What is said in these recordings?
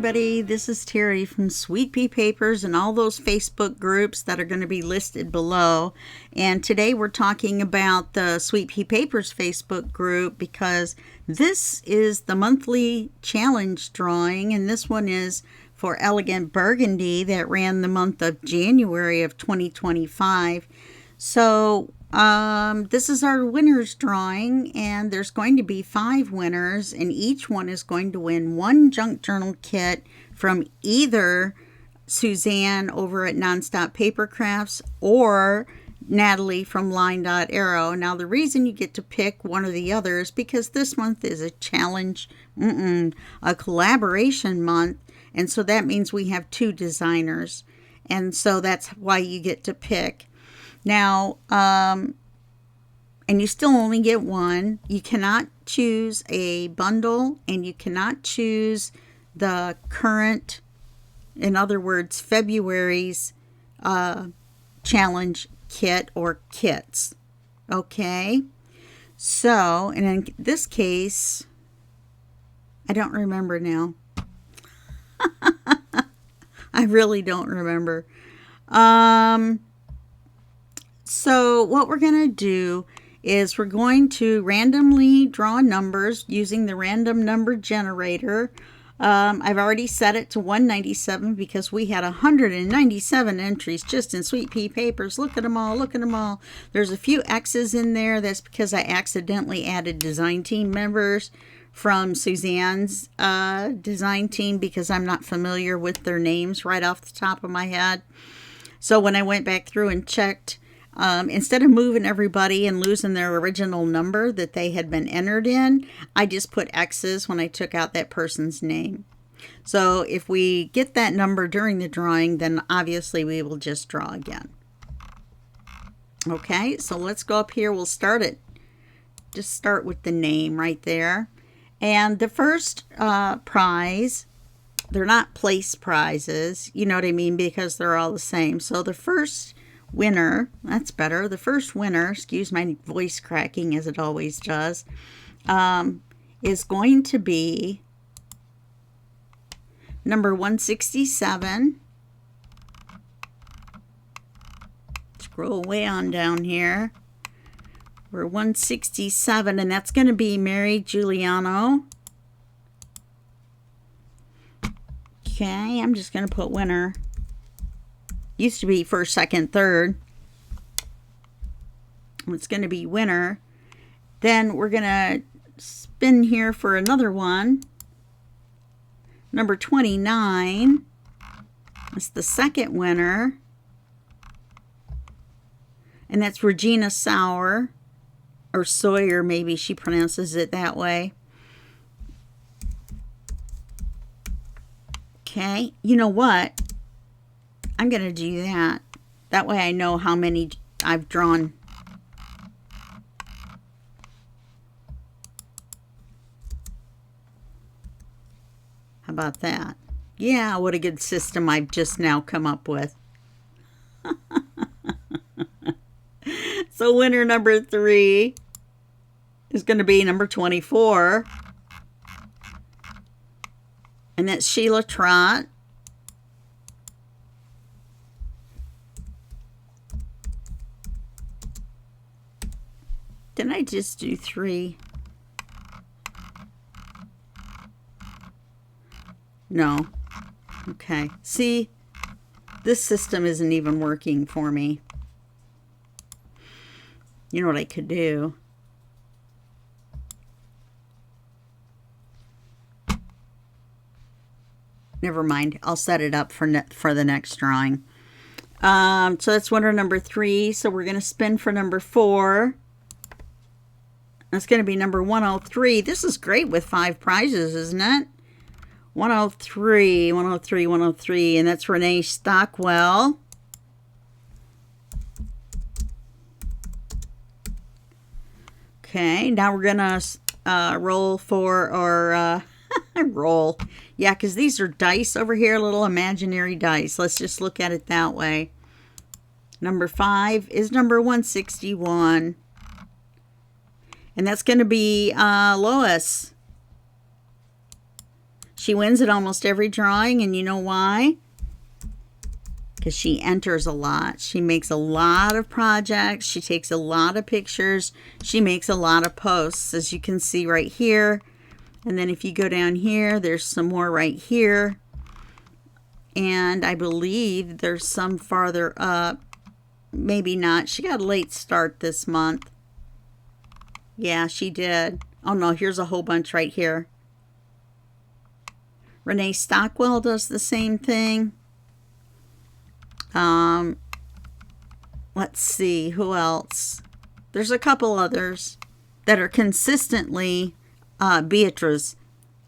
everybody. This is Terry from Sweet Pea Papers and all those Facebook groups that are going to be listed below. And today we're talking about the Sweet Pea Papers Facebook group because this is the monthly challenge drawing, and this one is for Elegant Burgundy that ran the month of January of 2025. So this is our winners drawing, and there's going to be 5 winners, and each one is going to win one junk journal kit from either Suzanne over at Nonstop Paper Crafts or Natalie from Line Dot Arrow. Now, the reason you get to pick one or the other is because this month is a challenge, a collaboration month, and so that means we have 2 designers, and so that's why you get to pick. Now, and you still only get one. You cannot choose a bundle, and you cannot choose the current, in other words, February's challenge kit or kits. Okay? So, and in this case, I don't remember now. I really don't remember. So what we're going to do is we're going to randomly draw numbers using the random number generator. I've already set it to 197 because we had 197 entries just in Sweet Pea Papers. Look at them all. Look at them all. There's a few X's in there. That's because I accidentally added design team members from Suzanne's design team because I'm not familiar with their names right off the top of my head. So when I went back through and checked, instead of moving everybody and losing their original number that they had been entered in, I just put X's when I took out that person's name. So if we get that number during the drawing, then obviously we will just draw again. Okay, so let's go up here. We'll start it. Just start with the name right there. And the first prize, they're not place prizes, you know what I mean, because they're all the same. So the first winner, that's better. The first winner, excuse my voice cracking as it always does, is going to be number 167. Scroll way on down here. We're 167, and that's going to be Mary Giuliano. Okay, I'm just going to put winner. Used to be first, second, third. It's going to be winner. Then we're going to spin here for another one. Number 29. That's the second winner. And that's Regina Sauer. Or Sawyer, maybe she pronounces it that way. Okay, you know what? I'm going to do that. That way I know how many I've drawn. How about that? Yeah, what a good system I've just now come up with. So winner number 3 is going to be number 24. And that's Sheila Trott. Didn't I just do 3? No. Okay. See, this system isn't even working for me. You know what I could do? Never mind. I'll set it up for the next drawing. So that's winner number 3. So we're going to spin for number 4. That's going to be number 103. This is great with 5 prizes, isn't it? 103, 103, 103. And that's Renee Stockwell. Okay, now we're going to roll for, or roll. Yeah, because these are dice over here, little imaginary dice. Let's just look at it that way. Number 5 is number 161. And that's going to be Lois. She wins at almost every drawing, and you know why? Because she enters a lot. She makes a lot of projects. She takes a lot of pictures. She makes a lot of posts, as you can see right here. And then if you go down here, there's some more right here. And I believe there's some farther up. Maybe not. She got a late start this month. Yeah, she did. Oh no, here's a whole bunch right here. Renee Stockwell does the same thing. Let's see, who else? There's a couple others that are consistently, Beatrice,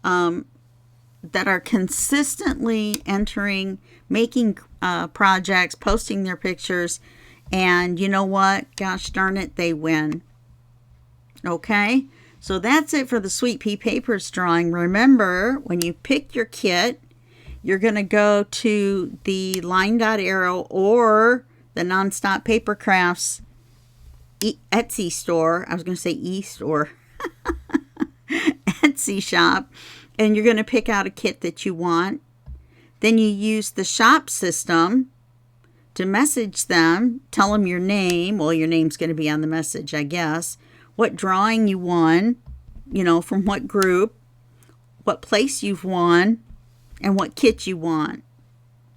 that are consistently entering, making projects, posting their pictures, and you know what? Gosh darn it, they win. Okay, so that's it for the Sweet Pea Papers drawing. Remember, when you pick your kit, you're going to go to the Line Dot Arrow or the Nonstop Paper Crafts Etsy store. I was going to say e-store. Etsy shop. And you're going to pick out a kit that you want. Then you use the shop system to message them. Tell them your name. Well, your name's going to be on the message, I guess. What drawing you won. You know, from what group. What place you've won. And what kit you want.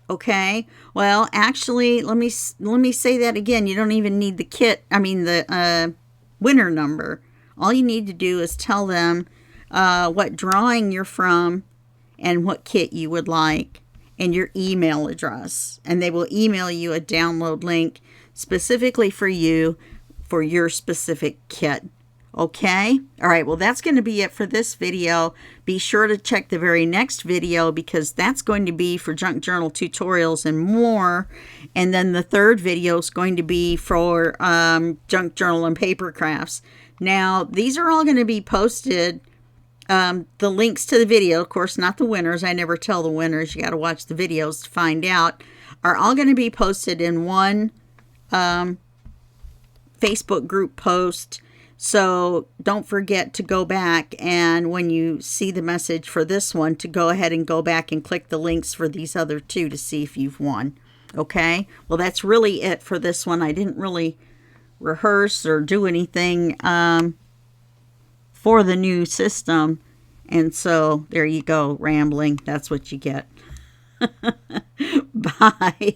Okay, well, actually, let me say that again. You don't even need the kit, the winner number. All you need to do is tell them what drawing you're from and what kit you would like and your email address. And they will email you a download link specifically for you for your specific kit. Okay? All right, well, that's going to be it for this video. Be sure to check the very next video because that's going to be for junk journal tutorials and more. And then the third video is going to be for junk journal and paper crafts. Now, these are all going to be posted. The links to the video, of course, not the winners. I never tell the winners. You got to watch the videos to find out. Are all going to be posted in one Facebook group post. So don't forget to go back and when you see the message for this one to go ahead and go back and click the links for these other two to see if you've won. Okay? Well, that's really it for this one. I didn't really rehearse or do anything for the new system. And so there you go, rambling. That's what you get. Bye.